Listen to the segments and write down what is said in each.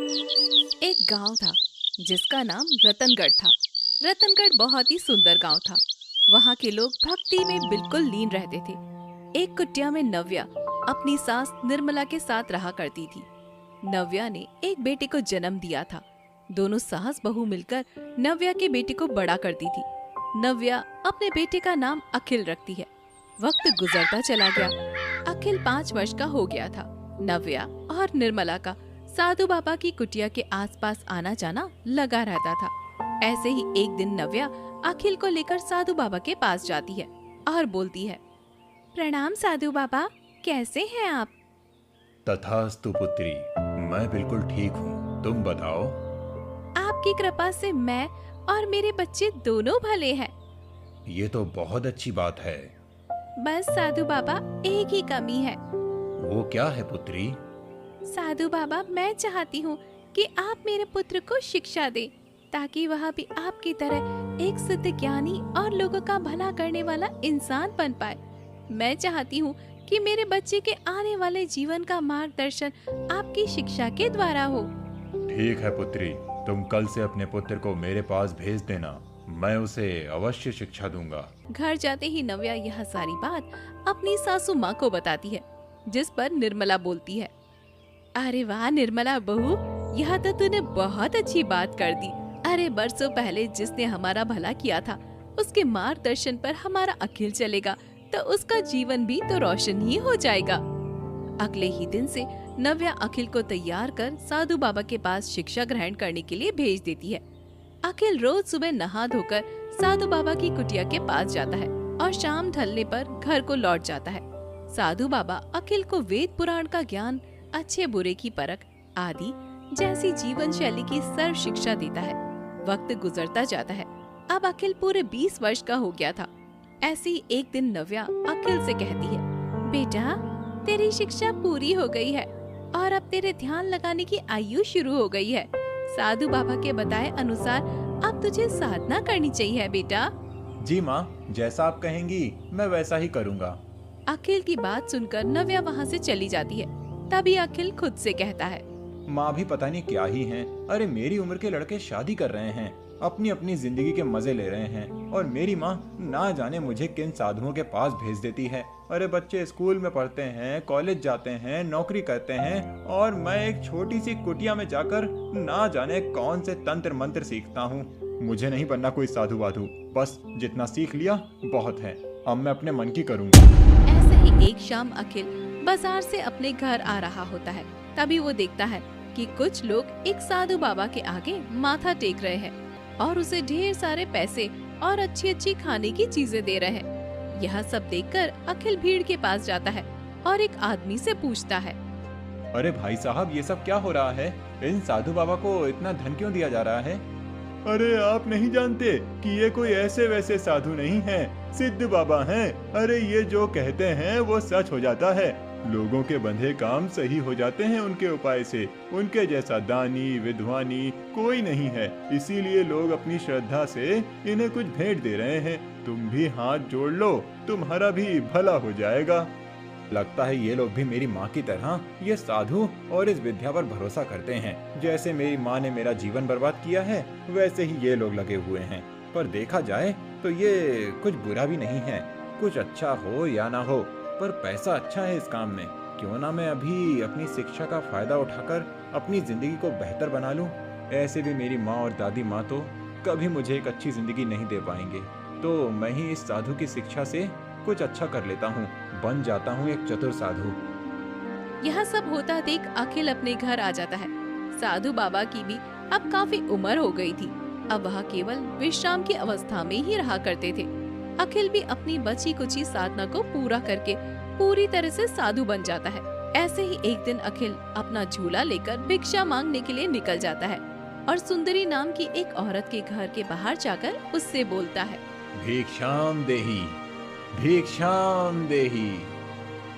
एक गांव था जिसका नाम रतनगढ़ था। रतनगढ़ बहुत ही सुंदर गांव था। वहाँ के लोग भक्ति में बिल्कुल लीन रहते थे। एक कुटिया में नव्या अपनी सास निर्मला के साथ रहा करती थी। नव्या ने एक बेटे को जन्म दिया था। दोनों सास बहू मिलकर नव्या के बेटे को बड़ा करती थी। नव्या अपने बेटे का नाम अखिल रखती है। वक्त गुजरता चला गया। अखिल 5 वर्ष का हो गया था। नव्या और निर्मला का साधु बाबा की कुटिया के आसपास आना जाना लगा रहता था। ऐसे ही एक दिन नव्या अखिल को लेकर साधु बाबा के पास जाती है और बोलती है, प्रणाम साधु बाबा, कैसे हैं आप? तथास्तु पुत्री, मैं बिल्कुल ठीक हूँ। तुम बताओ। आपकी कृपा से मैं और मेरे बच्चे दोनों भले हैं। ये तो बहुत अच्छी बात है। बस साधु बाबा, एक ही कमी है। वो क्या है पुत्री? साधु बाबा, मैं चाहती हूँ कि आप मेरे पुत्र को शिक्षा दें ताकि वह भी आपकी तरह एक सिद्ध ज्ञानी और लोगों का भला करने वाला इंसान बन पाए। मैं चाहती हूँ कि मेरे बच्चे के आने वाले जीवन का मार्गदर्शन आपकी शिक्षा के द्वारा हो। ठीक है पुत्री, तुम कल से अपने पुत्र को मेरे पास भेज देना। मैं उसे अवश्य शिक्षा दूंगा। घर जाते ही नव्या यह सारी बात अपनी सासू माँ को बताती है, जिस पर निर्मला बोलती है, अरे वाह निर्मला बहू, यह तो तूने बहुत अच्छी बात कर दी। अरे बरसों पहले जिसने हमारा भला किया था, उसके मार्गदर्शन पर हमारा अखिल चलेगा तो उसका जीवन भी तो रोशन ही हो जाएगा। अगले ही दिन से नव्या अखिल को तैयार कर साधु बाबा के पास शिक्षा ग्रहण करने के लिए भेज देती है। अखिल रोज सुबह नहा धोकर साधु बाबा की कुटिया के पास जाता है और शाम ढलने पर घर को लौट जाता है। साधु बाबा अखिल को वेद पुराण का ज्ञान, अच्छे बुरे की परख आदि जैसी जीवन शैली की सर्व शिक्षा देता है। वक्त गुजरता जाता है। अब अखिल पूरे 20 वर्ष का हो गया था। ऐसी एक दिन नव्या अखिल से कहती है, बेटा, तेरी शिक्षा पूरी हो गई है और अब तेरे ध्यान लगाने की आयु शुरू हो गई है। साधु बाबा के बताए अनुसार अब तुझे साधना करनी चाहिए बेटा। जी माँ, जैसा आप कहेंगी मैं वैसा ही करूँगा। अखिल की बात सुनकर नव्या वहाँ से चली जाती है। तभी अखिल खुद से कहता है, माँ भी पता नहीं क्या ही हैं। अरे मेरी उम्र के लड़के शादी कर रहे हैं, अपनी अपनी जिंदगी के मजे ले रहे हैं, और मेरी माँ ना जाने मुझे किन साधुओं के पास भेज देती है। अरे बच्चे स्कूल में पढ़ते हैं, कॉलेज जाते हैं, नौकरी करते हैं, और मैं एक छोटी सी कुटिया में जाकर ना जाने कौन से तंत्र मंत्र सीखता हूँ। मुझे नहीं बनना कोई साधु वाधु, बस जितना सीख लिया बहुत है, अब मैं अपने मन की करूँगा। ऐसे ही एक शाम अखिल बाजार से अपने घर आ रहा होता है। तभी वो देखता है कि कुछ लोग एक साधु बाबा के आगे माथा टेक रहे हैं और उसे ढेर सारे पैसे और अच्छी अच्छी खाने की चीजें दे रहे हैं। यह सब देखकर अखिल भीड़ के पास जाता है और एक आदमी से पूछता है, अरे भाई साहब, ये सब क्या हो रहा है? इन साधु बाबा को इतना धन क्यों दिया जा रहा है? अरे आप नहीं जानते कि ये कोई ऐसे वैसे साधु नहीं हैं, सिद्ध बाबा हैं। अरे ये जो कहते हैं वो सच हो जाता है। लोगों के बंधे काम सही हो जाते हैं उनके उपाय से। उनके जैसा दानी विद्वानी कोई नहीं है, इसीलिए लोग अपनी श्रद्धा से इन्हें कुछ भेंट दे रहे हैं। तुम भी हाथ जोड़ लो, तुम्हारा भी भला हो जाएगा। लगता है ये लोग भी मेरी माँ की तरह ये साधु और इस विद्या पर भरोसा करते हैं। जैसे मेरी माँ ने मेरा जीवन बर्बाद किया है, वैसे ही ये लोग लगे हुए हैं। पर देखा जाए तो ये कुछ बुरा भी नहीं है। कुछ अच्छा हो या ना हो, पर पैसा अच्छा है इस काम में। क्यों ना मैं अभी अपनी शिक्षा का फायदा उठाकर अपनी जिंदगी को बेहतर बना लूं। ऐसे भी मेरी माँ और दादी माँ तो कभी मुझे एक अच्छी जिंदगी नहीं दे पाएंगे, तो मैं ही इस साधु की शिक्षा से कुछ अच्छा कर लेता हूँ, बन जाता हूँ एक चतुर साधु। यह सब होता देख अखिल अपने घर आ जाता है। साधु बाबा की भी अब काफी उम्र हो गई थी। अब वह केवल विश्राम की अवस्था में ही रहा करते थे। अखिल भी अपनी बची कुची साधना को पूरा करके पूरी तरह से साधु बन जाता है। ऐसे ही एक दिन अखिल अपना झूला लेकर भिक्षा मांगने के लिए निकल जाता है और सुंदरी नाम की एक औरत के घर के बाहर जाकर उससे बोलता है, भिक्षाम देही, भिक्षाम देही।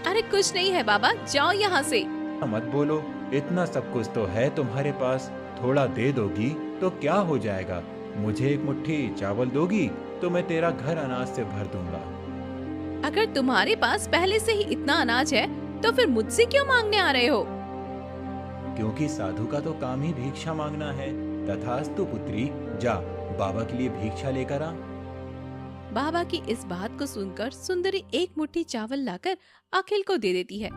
अरे कुछ नहीं है बाबा, जाओ यहाँ से। मत बोलो, इतना सब कुछ तो है तुम्हारे पास, थोड़ा दे दोगी तो क्या हो जाएगा। मुझे एक मुट्ठी चावल दोगी तो मैं तेरा घर अनाज से भर दूंगा। अगर तुम्हारे पास पहले से ही इतना अनाज है तो फिर मुझसे क्यों मांगने आ रहे हो? क्योंकि साधु का तो काम ही भिक्षा मांगना है। तथास्तु पुत्री, जा बाबा के लिए भिक्षा लेकर आ। बाबा की इस बात को सुनकर सुंदरी एक मुट्ठी चावल लाकर अखिल को दे देती है।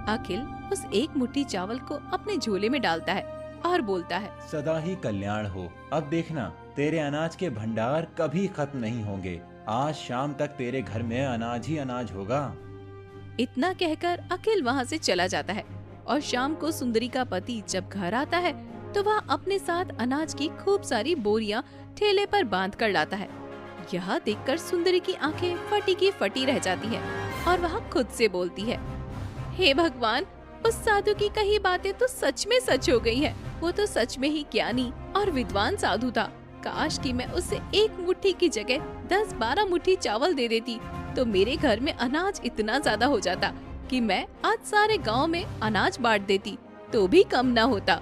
अखिल उस एक मुट्ठी चावल को अपने झोले में डालता है और बोलता है, सदा ही कल्याण हो। अब देखना, तेरे अनाज के भंडार कभी खत्म नहीं होंगे। आज शाम तक तेरे घर में अनाज ही अनाज होगा। इतना कहकर अखिल वहाँ से चला जाता है और शाम को सुंदरी का पति जब घर आता है तो वह अपने साथ अनाज की खूब सारी बोरियां ठेले पर बांध कर लाता है। यह देखकर सुंदरी की आंखें फटी की फटी रह जाती हैं और वह खुद से बोलती है, हे भगवान, उस साधु की कही बातें तो सच में सच हो गई हैं। वो तो सच में ही ज्ञानी और विद्वान साधु था। काश कि मैं उसे एक मुट्ठी की जगह 10-12 मुट्ठी चावल दे देती तो मेरे घर में अनाज इतना ज्यादा हो जाता कि मैं आज सारे गांव में अनाज बांट देती तो भी कम ना होता।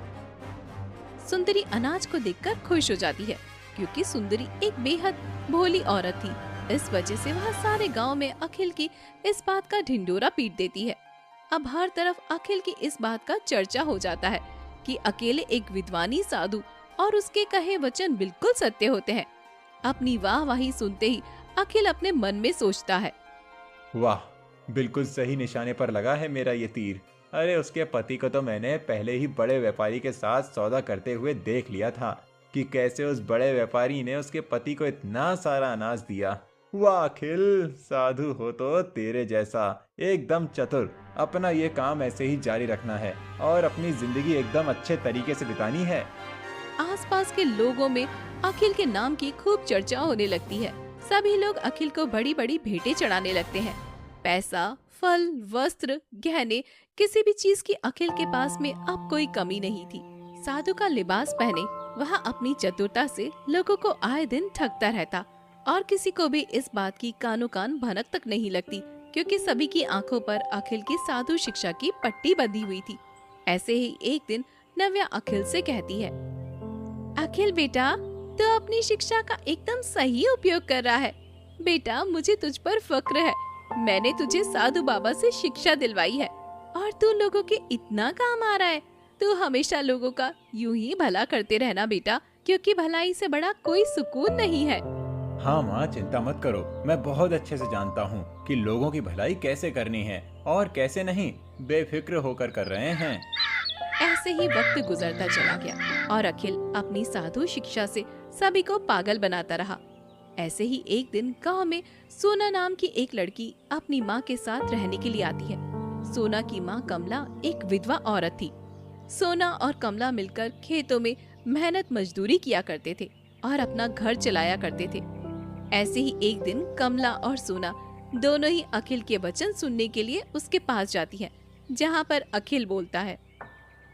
सुंदरी अनाज को देखकर खुश हो जाती है क्योंकि सुंदरी एक बेहद भोली औरत थी। इस वजह से वह सारे गांव में अखिल की इस बात का ढिंडोरा पीट देती है। अब हर तरफ अखिल की इस बात का चर्चा हो जाता है कि अकेले एक विद्वानी साधु और उसके कहे वचन बिल्कुल सत्य होते हैं। अपनी वाहवाही सुनते ही अखिल अपने मन में सोचता है, वाह, बिल्कुल सही निशाने पर लगा है मेरा ये तीर। अरे उसके पति को तो मैंने पहले ही बड़े व्यापारी के साथ सौदा करते हुए देख लिया था कि कैसे उस बड़े व्यापारी ने उसके पति को इतना सारा अनाज दिया। वाह अखिल, साधु हो तो तेरे जैसा एकदम चतुर। अपना ये काम ऐसे ही जारी रखना है और अपनी जिंदगी एकदम अच्छे तरीके से बितानी है। आसपास के लोगों में अखिल के नाम की खूब चर्चा होने लगती है। सभी लोग अखिल को बड़ी बड़ी भेंटें चढ़ाने लगते हैं। पैसा, फल, वस्त्र, गहने, किसी भी चीज की अखिल के पास में अब कोई कमी नहीं थी। साधु का लिबास पहने वह अपनी चतुरता से लोगों को आए दिन ठगता रहता और किसी को भी इस बात की कानो कान भनक तक नहीं लगती क्योंकि सभी की आंखों पर अखिल की साधु शिक्षा की पट्टी बंधी हुई थी। ऐसे ही एक दिन नव्या अखिल से कहती है, अखिल बेटा, तो अपनी शिक्षा का एकदम सही उपयोग कर रहा है। बेटा, मुझे तुझ पर फक्र है। मैंने तुझे साधु बाबा से शिक्षा दिलवाई है और तू लोगों के इतना काम आ रहा है। तू हमेशा लोगों का यूं ही भला करते रहना बेटा, क्योंकि भलाई से बड़ा कोई सुकून नहीं है। हाँ माँ, चिंता मत करो। मैं बहुत अच्छे से जानता हूँ कि लोगों की भलाई कैसे करनी है और कैसे नहीं। बेफिक्र होकर कर रहे हैं। ऐसे ही वक्त गुजरता चला गया और अखिल अपनी साधु शिक्षा से सभी को पागल बनाता रहा। ऐसे ही एक दिन गांव में सोना नाम की एक लड़की अपनी माँ के साथ रहने के लिए आती है। सोना की माँ कमला एक विधवा औरत थी। सोना और कमला मिलकर खेतों में मेहनत मजदूरी किया करते थे और अपना घर चलाया करते थे। ऐसे ही एक दिन कमला और सोना दोनों ही अखिल के वचन सुनने के लिए उसके पास जाती हैं, जहाँ पर अखिल बोलता है,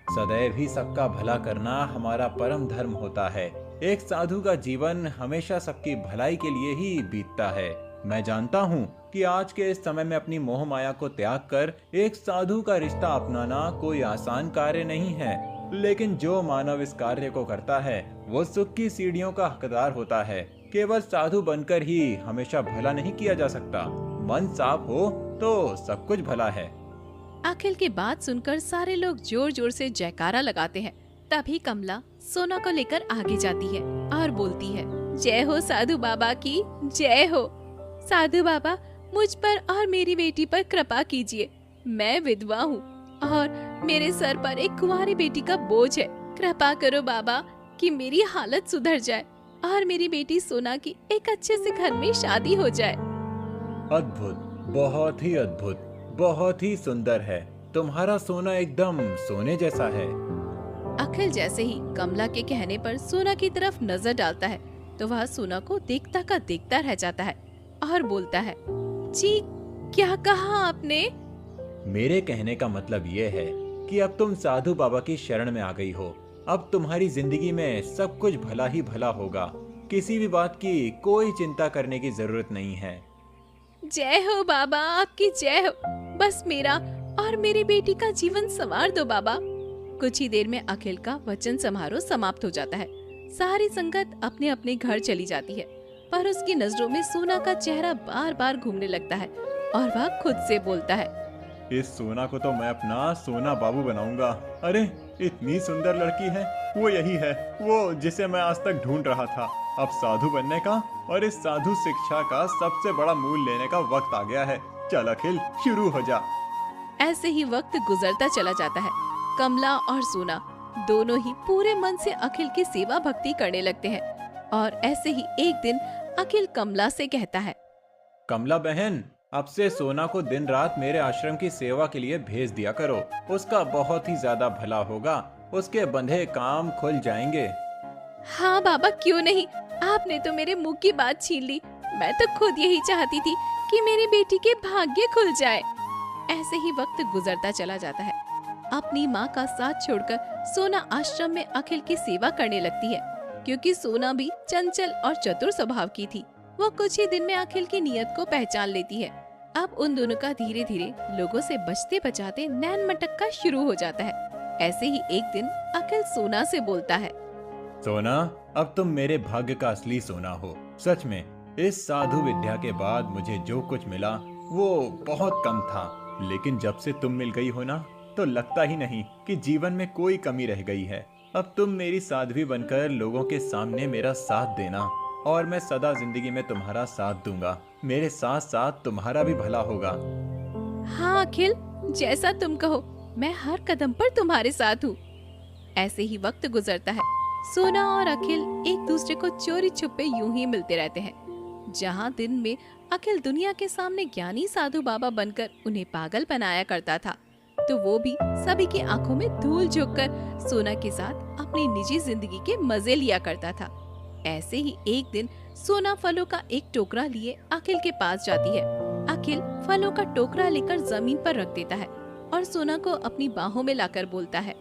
सदैव ही सबका भला करना हमारा परम धर्म होता है। एक साधु का जीवन हमेशा सबकी भलाई के लिए ही बीतता है। मैं जानता हूँ कि आज के इस समय में अपनी मोह माया को त्याग कर एक साधु का रिश्ता अपनाना कोई आसान कार्य नहीं है, लेकिन जो मानव इस कार्य को करता है वो सुख की सीढ़ियों का हकदार होता है। केवल साधु बनकर ही हमेशा भला नहीं किया जा सकता। मन साफ हो तो सब कुछ भला है। अखिल की बात सुनकर सारे लोग जोर जोर से जयकारा लगाते हैं। तभी कमला सोना को लेकर आगे जाती है और बोलती है, जय हो साधु बाबा की, जय हो। साधु बाबा, मुझ पर और मेरी बेटी पर कृपा कीजिए। मैं विधवा हूँ और मेरे सर पर एक कुंवारी बेटी का बोझ है। कृपा करो बाबा कि मेरी हालत सुधर जाए और मेरी बेटी सोना की एक अच्छे से घर में शादी हो जाए। अद्भुत, बहुत ही अद्भुत, बहुत ही सुंदर है। तुम्हारा सोना एकदम सोने जैसा है। अखिल जैसे ही कमला के कहने पर सोना की तरफ नजर डालता है तो वह सोना को देखता का देखता रह जाता है और बोलता है, जी क्या कहा आपने? मेरे कहने का मतलब ये है कि अब तुम साधु बाबा की शरण में आ गई हो। अब तुम्हारी जिंदगी में सब कुछ भला ही भला होगा। किसी भी बात की कोई चिंता करने की जरूरत नहीं है। जय हो बाबा, आपकी जय हो। बस मेरा और मेरी बेटी का जीवन संवार दो बाबा। कुछ ही देर में अखिल का वचन समारोह समाप्त हो जाता है। सारी संगत अपने अपने घर चली जाती है, पर उसकी नजरों में सोना का चेहरा बार बार घूमने लगता है और वह खुद से बोलता है, इस सोना को तो मैं अपना सोना बाबू बनाऊंगा। अरे इतनी सुंदर लड़की है, वो यही है, वो जिसे मैं आज तक ढूंढ रहा था। अब साधु बनने का और इस साधु शिक्षा का सबसे बड़ा मूल्य लेने का वक्त आ गया है। चल अखिल, शुरू हो जा। ऐसे ही वक्त गुजरता चला जाता है। कमला और सोना दोनों ही पूरे मन से अखिल की सेवा भक्ति करने लगते हैं। और ऐसे ही एक दिन अखिल कमला से कहता है, कमला बहन, अब से सोना को दिन रात मेरे आश्रम की सेवा के लिए भेज दिया करो। उसका बहुत ही ज्यादा भला होगा, उसके बंधे काम खुल जाएंगे। हाँ बाबा, क्यों नहीं, आपने तो मेरे मुंह की बात छीन ली। मैं तो खुद यही चाहती थी कि मेरी बेटी के भाग्य खुल जाए। ऐसे ही वक्त गुजरता चला जाता है। अपनी माँ का साथ छोड़कर सोना आश्रम में अखिल की सेवा करने लगती है, क्योंकि सोना भी चंचल और चतुर स्वभाव की थी। वो कुछ ही दिन में अखिल की नीयत को पहचान लेती है। अब उन दोनों का धीरे धीरे लोगों से बचते बचाते नैन मटक्का शुरू हो जाता है। ऐसे ही एक दिन अखिल सोना से बोलता है, सोना, अब तुम मेरे भाग्य का असली सोना हो। सच में इस साधु विद्या के बाद मुझे जो कुछ मिला वो बहुत कम था, लेकिन जब से तुम मिल गई हो ना, तो लगता ही नहीं कि जीवन में कोई कमी रह गई है। अब तुम मेरी साध्वी बनकर लोगों के सामने मेरा साथ देना, और मैं सदा जिंदगी में तुम्हारा साथ दूंगा। मेरे साथ साथ तुम्हारा भी भला होगा। हाँ अखिल, जैसा तुम कहो, मैं हर कदम पर तुम्हारे साथ हूँ। ऐसे ही वक्त गुजरता है। सोना और अखिल एक दूसरे को चोरी छुपे यूं ही मिलते रहते हैं। जहाँ दिन में अखिल दुनिया के सामने ज्ञानी साधु बाबा बनकर उन्हें पागल बनाया करता था, तो वो भी सभी की आंखों में धूल झोंककर सोना के साथ अपनी निजी जिंदगी के मजे लिया करता था। ऐसे ही एक दिन सोना फलों का एक टोकरा लिए अखिल के पास जाती है। अखिल फलों का टोकरा लेकर जमीन पर रख देता है और सोना को अपनी बाहों में लाकर बोलता है,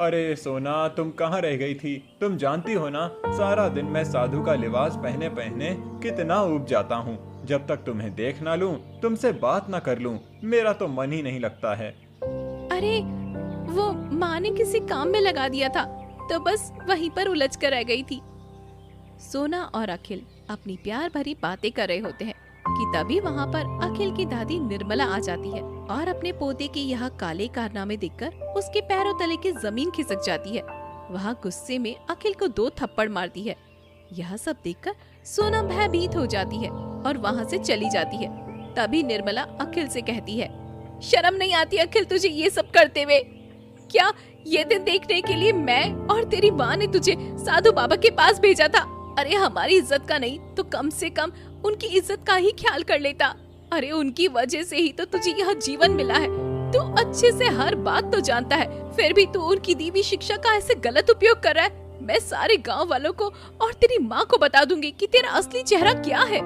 अरे सोना, तुम कहाँ रह गई थी? तुम जानती हो ना, सारा दिन मैं साधु का लिबास पहने पहने कितना ऊब जाता हूँ। जब तक तुम्हें देख ना लूं, तुमसे बात ना कर लूं, मेरा तो मन ही नहीं लगता है। अरे वो माँ ने किसी काम में लगा दिया था, तो बस वहीं पर उलझ कर रह गई थी। सोना और अखिल अपनी प्यार भरी बातें कर रहे होते हैं कि तभी वहाँ पर अखिल की दादी निर्मला आ जाती है और अपने पोते के यह काले कारनामे देखकर उसके पैरों तले की जमीन खिसक जाती है। वह गुस्से में अखिल को 2 थप्पड़ मारती है। यह सब देखकर सोना भयभीत हो जाती है और वहाँ से चली जाती है। तभी निर्मला अखिल से कहती है, शर्म नहीं आती अखिल तुझे ये सब करते हुए? क्या ये दिन देखने के लिए मैं और तेरी माँ ने तुझे साधु बाबा के पास भेजा था? अरे हमारी इज्जत का नहीं तो कम से कम उनकी इज्जत का ही ख्याल कर लेता। अरे उनकी वजह से ही तो तुझे यह जीवन मिला है। तू अच्छे से हर बात तो जानता है, फिर भी तू उनकी दी हुई शिक्षा का ऐसे गलत उपयोग कर रहा है। मैं सारे गांव वालों को और तेरी माँ को बता दूंगी कि तेरा असली चेहरा क्या है।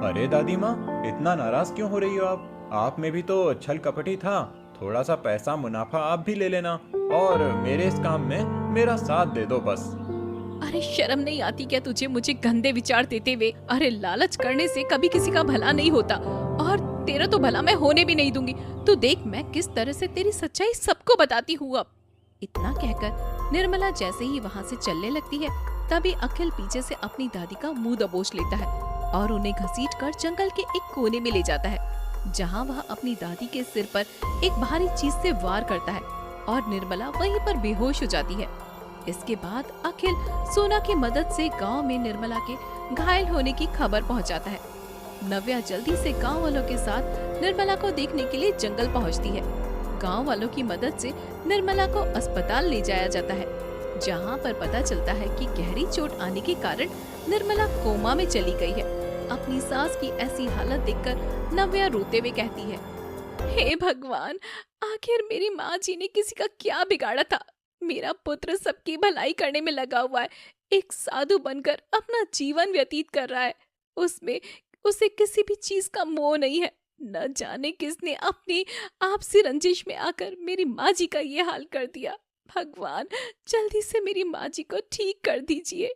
अरे दादी माँ, इतना नाराज क्यों हो रही हो आप? आप में भी तो छल कपटी था। थोड़ा सा पैसा मुनाफा आप भी ले लेना और मेरे इस काम में मेरा साथ दे दो बस। अरे शर्म नहीं आती क्या तुझे मुझे गंदे विचार देते हुए? अरे लालच करने से कभी किसी का भला नहीं होता, और तेरा तो भला मैं होने भी नहीं दूंगी। तो देख मैं किस तरह से तेरी सच्चाई सबको बताती हूँ अब। इतना कहकर निर्मला जैसे ही वहाँ से चलने लगती है, तभी अखिल पीछे से अपनी दादी का मुंह दबोच लेता है और उन्हें घसीटकर जंगल के एक कोने में ले जाता है, जहाँ वह अपनी दादी के सिर पर एक भारी चीज से वार करता है और निर्मला वहीं पर बेहोश हो जाती है। इसके बाद अखिल सोना की मदद से गांव में निर्मला के घायल होने की खबर पहुंचाता है। नव्या जल्दी से गांव वालों के साथ निर्मला को देखने के लिए जंगल पहुंचती है। गांव वालों की मदद से निर्मला को अस्पताल ले जाया जाता है, जहां पर पता चलता है कि गहरी चोट आने के कारण निर्मला कोमा में चली गई है। अपनी सास की ऐसी हालत देखकर नव्या रोते हुए कहती है, हे भगवान, आखिर मेरी माँ जी ने किसी का क्या बिगाड़ा था? मेरा पुत्र सबकी भलाई करने में लगा हुआ है, एक साधु बनकर अपना जीवन व्यतीत कर रहा है। उसमें उसे किसी भी चीज का मोह नहीं है। न जाने किसने अपनी आपसी रंजिश में आकर मेरी माँ जी का ये हाल कर दिया। भगवान, जल्दी से मेरी माँ जी को ठीक कर दीजिए।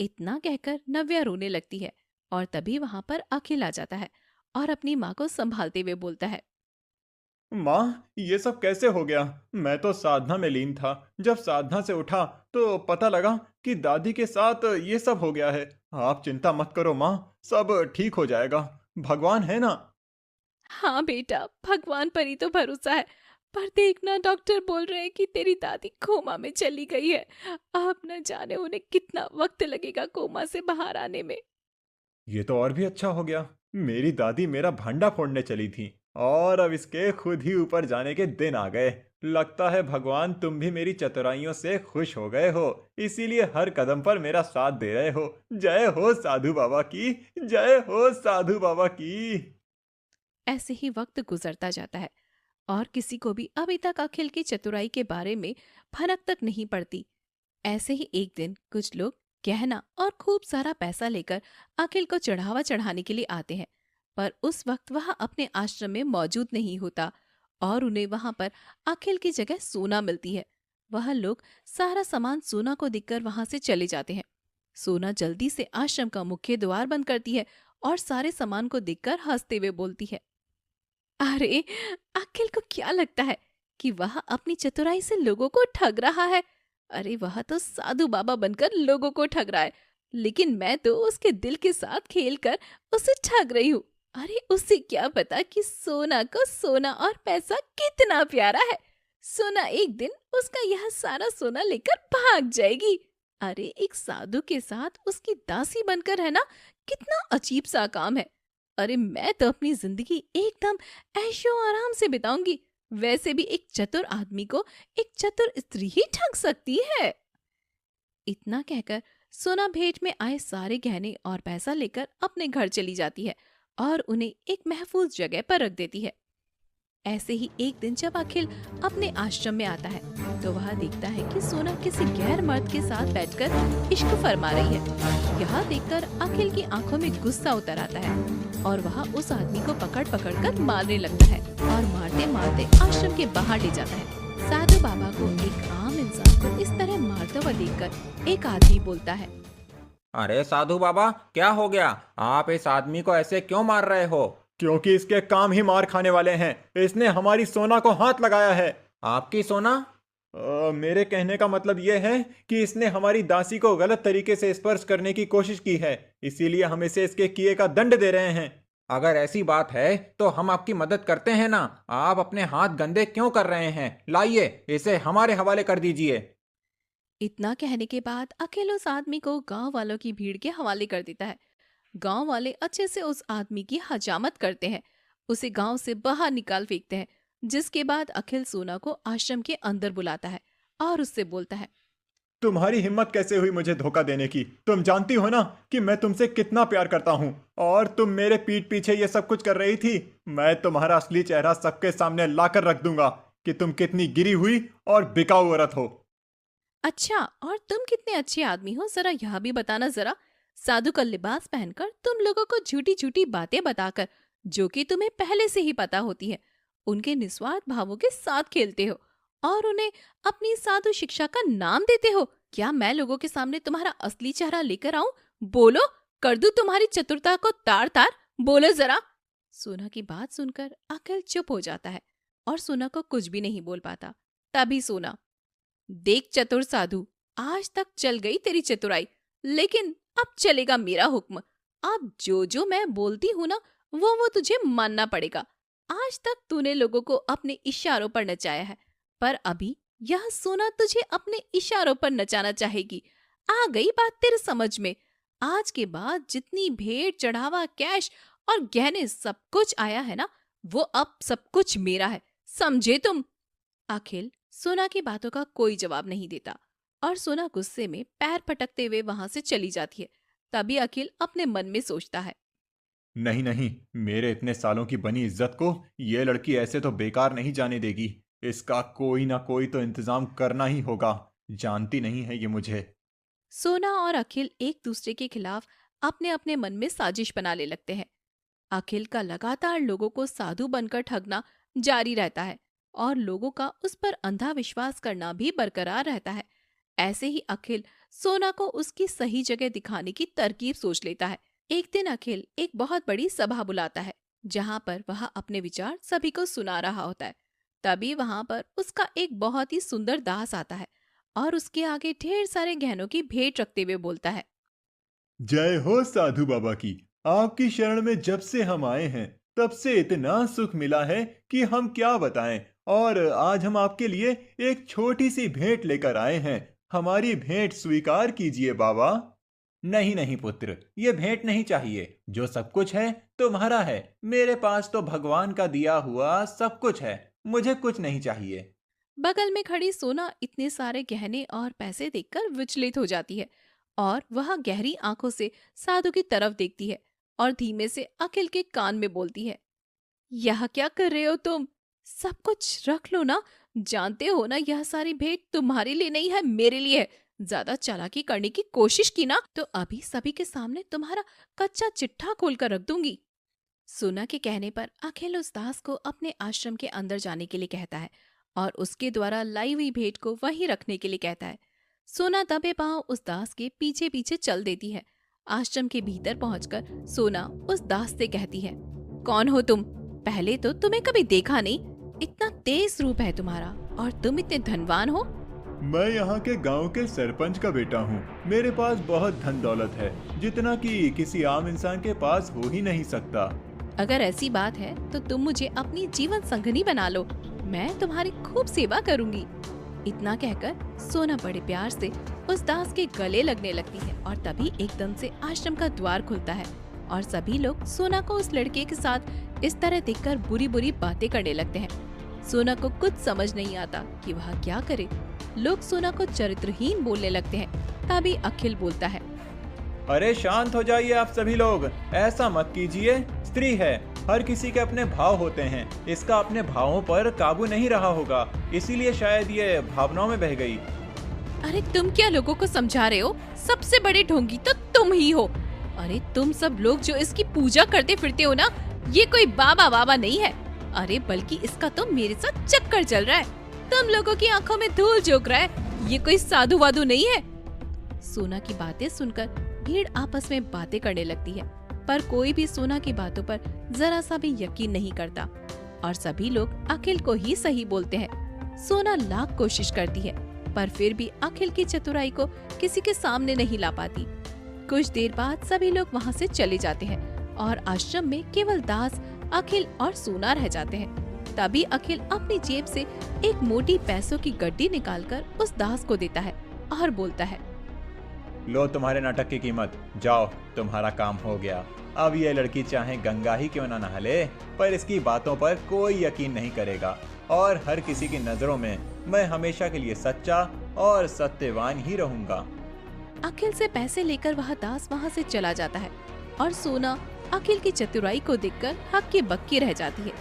इतना कहकर नव्या रोने लगती है और तभी वहां पर अखिल आ जाता है और अपनी माँ को संभालते हुए बोलता है, माँ, ये सब कैसे हो गया? मैं तो साधना में लीन था। जब साधना से उठा तो पता लगा कि दादी के साथ ये सब हो गया है। आप चिंता मत करो माँ, सब ठीक हो जाएगा। भगवान है ना? हाँ बेटा, भगवान पर ही तो भरोसा है। पर देखना डॉक्टर बोल रहे हैं कि तेरी दादी कोमा में चली गई है। अब न जाने उन्हें कितना वक्त लगेगा कोमा से बाहर आने में। ये तो और भी अच्छा हो गया। मेरी दादी मेरा भांडा फोड़ने चली थी और अब इसके खुद ही ऊपर जाने के दिन आ गए। लगता है भगवान तुम भी मेरी चतुराइयों से खुश हो गए हो, इसीलिए हर कदम पर मेरा साथ दे रहे हो। जय हो साधु बाबा की, जय हो साधु बाबा की। ऐसे ही वक्त गुजरता जाता है और किसी को भी अभी तक अखिल की चतुराई के बारे में भनक तक नहीं पड़ती। ऐसे ही एक दिन कुछ लोग गहना और खूब सारा पैसा लेकर अखिल को चढ़ावा चढ़ाने के लिए आते हैं, पर उस वक्त वह अपने आश्रम में मौजूद नहीं होता और उन्हें वहां पर अखिल की जगह सोना मिलती है। वह लोग सारा सामान सोना को देखकर वहां से चले जाते हैं। सोना जल्दी से आश्रम का मुख्य द्वार बंद करती है और सारे सामान को देखकर हंसते हुए बोलती है, अरे अखिल को क्या लगता है कि वह अपनी चतुराई से लोगों को ठग रहा है। अरे वह तो साधु बाबा बनकर लोगों को ठग रहा है, लेकिन मैं तो उसके दिल के साथ खेलकर उसे ठग रही हूँ। अरे उसे क्या पता कि सोना को सोना और पैसा कितना प्यारा है। सोना एक दिन उसका यह सारा सोना लेकर भाग जाएगी। अरे एक साधु के साथ उसकी दासी बनकर रहना कितना अजीब सा काम है। अरे मैं तो अपनी जिंदगी एकदम ऐशो आराम से बिताऊंगी। वैसे भी एक चतुर आदमी को एक चतुर स्त्री ही ठग सकती है। इतना कहकर सोना भेंट में आए सारे गहने और पैसा लेकर अपने घर चली जाती है और उन्हें एक महफूज जगह पर रख देती है। ऐसे ही एक दिन जब अखिल अपने आश्रम में आता है तो वह देखता है कि सोना किसी गैर मर्द के साथ बैठकर इश्क फरमा रही है। यह देखकर अखिल की आंखों में गुस्सा उतर आता है और वह उस आदमी को पकड़ पकड़ कर मारने लगता है और मारते मारते आश्रम के बाहर ले जाता है। साधु बाबा को एक आम इंसान को इस तरह मारता हुआ देखकर एक आदमी बोलता है, अरे साधु बाबा, क्या हो गया? आप इस आदमी को ऐसे क्यों मार रहे हो? क्योंकि इसके काम ही मार खाने वाले हैं। इसने हमारी सोना को हाथ लगाया है। आपकी सोना? मेरे कहने का मतलब यह है कि इसने हमारी दासी को गलत तरीके से स्पर्श करने की कोशिश की है, इसीलिए हम इसे इसके किए का दंड दे रहे हैं। अगर ऐसी बात है तो हम आपकी मदद करते हैं ना। आप अपने हाथ गंदे क्यों कर रहे हैं? लाइए, इसे हमारे हवाले कर दीजिए। इतना कहने के बाद अखिल उस आदमी को गांव वालों की भीड़ के हवाले कर देता है। गांव वाले अच्छे से उस आदमी की हजामत करते हैं, उसे गांव से बाहर निकाल फेंकते हैं। जिसके बाद अखिल सोना को आश्रम के अंदर बुलाता है और उससे बोलता है, तुम्हारी हिम्मत कैसे हुई मुझे धोखा देने की? तुम जानती हो ना कि मैं तुमसे कितना प्यार करता हूँ, और तुम मेरे पीठ पीछे ये सब कुछ कर रही थी। मैं तुम्हारा असली चेहरा सबके सामने लाकर रख दूंगा कि तुम कितनी गिरी हुई और बिकाऊ औरत हो। अच्छा, और तुम कितने अच्छे आदमी हो, जरा यह भी बताना जरा। साधु का लिबास पहनकर तुम लोगों को झूठी झूठी बातें बताकर, जो कि तुम्हें पहले से ही पता होती है, उनके निस्वार्थ भावों के साथ खेलते हो और उन्हें अपनी साधु शिक्षा का नाम देते हो। क्या मैं लोगों के सामने तुम्हारा असली चेहरा लेकर आऊं? बोलो, कर दूं तुम्हारी चतुरता को तार तार? बोलो जरा। सोना की बात सुनकर अखिल चुप हो जाता है और सोना को कुछ भी नहीं बोल पाता। तभी सोना, देख चतुर साधु, आज तक चल गई तेरी चतुराई, लेकिन अब चलेगा मेरा हुक्म। अब जो जो मैं बोलती हूँ ना, वो तुझे मानना पड़ेगा। आज तक तूने लोगों को अपने इशारों पर नचाया है, पर अभी यह सोना तुझे अपने इशारों पर नचाना चाहेगी। आ गई बात तेरे समझ में? आज के बाद जितनी भेंट चढ़ावा, कैश और गहने सब कुछ आया है ना, वो अब सब कुछ मेरा है, समझे तुम? अखिल सोना की बातों का कोई जवाब नहीं देता और सोना गुस्से में पैर पटकते हुए वहां से चली जाती है। तभी अखिल अपने मन में सोचता है, नहीं नहीं, मेरे इतने सालों की बनी इज्जत को ये लड़की ऐसे तो बेकार नहीं जाने देगी। इसका कोई ना कोई तो इंतजाम करना ही होगा। जानती नहीं है ये मुझे। सोना और अखिल एक दूसरे के खिलाफ अपने अपने मन में साजिश बनाने लगते हैं। अखिल का लगातार लोगों को साधु बनकर ठगना जारी रहता है और लोगों का उस पर अंधा विश्वास करना भी बरकरार रहता है। ऐसे ही अखिल सोना को उसकी सही जगह दिखाने की तरकीब सोच लेता है। एक दिन अखिल एक बहुत बड़ी सभा बुलाता है, जहां पर वह अपने विचार सभी को सुना रहा होता है। तभी वहां पर उसका एक बहुत ही सुंदर दास आता है और उसके आगे ढेर सारे गहनों की भेंट रखते हुए बोलता है, जय हो साधु बाबा की। आपकी शरण में जब से हम आए हैं तब से इतना सुख मिला है कि हम क्या बताएं। और आज हम आपके लिए एक छोटी सी भेंट लेकर आए हैं। हमारी भेंट स्वीकार कीजिए बाबा। नहीं नहीं पुत्र, ये भेंट नहीं चाहिए। जो सब कुछ है तुम्हारा है। मेरे पास तो भगवान का दिया हुआ सब कुछ है। मुझे कुछ नहीं चाहिए। बगल में खड़ी सोना इतने सारे गहने और पैसे देखकर विचलित हो जाती है और वह गहरी आंखों से साधु की तरफ देखती है और धीमे से अखिल के कान में बोलती है, यह क्या कर रहे हो तुम? सब कुछ रख लो ना। जानते हो ना यह सारी भेंट तुम्हारे लिए नहीं है, मेरे लिए है। ज्यादा चालाकी करने की कोशिश की ना तो अभी सभी के सामने तुम्हारा कच्चा चिट्ठा खोलकर रख दूंगी। सोना के कहने पर अखिल उस दास को अपने आश्रम के अंदर जाने के लिए कहता है और उसके द्वारा लाई हुई भेंट को वहीं रखने के लिए कहता है। सोना दबे पांव उस दास के पीछे पीछे चल देती है। आश्रम के भीतर पहुंचकर सोना उस दास से कहती है, कौन हो तुम? पहले तो तुम्हें कभी देखा नहीं। इतना तेज रूप है तुम्हारा और तुम इतने धनवान हो। मैं यहाँ के गांव के सरपंच का बेटा हूँ। मेरे पास बहुत धन दौलत है, जितना कि किसी आम इंसान के पास हो ही नहीं सकता। अगर ऐसी बात है तो तुम मुझे अपनी जीवन संगनी बना लो। मैं तुम्हारी खूब सेवा करूंगी। इतना कहकर सोना बड़े प्यार से उस दास के गले लगने लगती है और तभी एकदम से आश्रम का द्वार खुलता है और सभी लोग सोना को उस लड़के के साथ इस तरह देखकर बुरी बुरी बातें करने लगते हैं। सोना को कुछ समझ नहीं आता कि वह क्या करे। लोग सोना को चरित्रहीन बोलने लगते हैं। तभी अखिल बोलता है, अरे शांत हो जाइए आप सभी लोग, ऐसा मत कीजिए। स्त्री है, हर किसी के अपने भाव होते हैं। इसका अपने भावों पर काबू नहीं रहा होगा, इसीलिए शायद ये भावनाओं में बह गई। अरे तुम क्या लोगों को समझा रहे हो? सबसे बड़े ढोंगी तो तुम ही हो। अरे तुम सब लोग जो इसकी पूजा करते फिरते हो ना, ये कोई बाबा बाबा नहीं है। अरे बल्कि इसका तो मेरे साथ चक्कर चल रहा है। तुम लोगों की आंखों में धूल झोंक रहा है। ये कोई साधु वाधु नहीं है। सोना की बातें सुनकर भीड़ आपस में बातें करने लगती है, पर कोई भी सोना की बातों पर जरा सा भी यकीन नहीं करता और सभी लोग अखिल को ही सही बोलते हैं। सोना लाख कोशिश करती है पर फिर भी अखिल की चतुराई को किसी के सामने नहीं ला पाती। कुछ देर बाद सभी लोग वहाँ से चले जाते हैं और आश्रम में केवल दास, अखिल और सोना रह जाते हैं। तभी अखिल अपनी जेब से एक मोटी पैसों की गड्डी निकालकर उस दास को देता है और बोलता है, लो तुम्हारे नाटक की कीमत, जाओ तुम्हारा काम हो गया। अब ये लड़की चाहे गंगा ही क्यों ना नहा ले, पर इसकी बातों पर कोई यकीन नहीं करेगा और हर किसी की नजरों में मैं हमेशा के लिए सच्चा और सत्यवान ही रहूंगा। अखिल से पैसे लेकर वह दास वहाँ से चला जाता है और सोना अखिल की चतुराई को देखकर हक्की बक्की रह जाती है।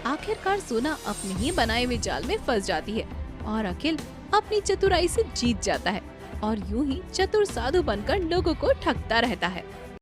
आखिरकार सोना अपने ही बनाए हुए जाल में फंस जाती है और अखिल अपनी चतुराई से जीत जाता है और यूं ही चतुर साधु बनकर लोगों को ठगता रहता है।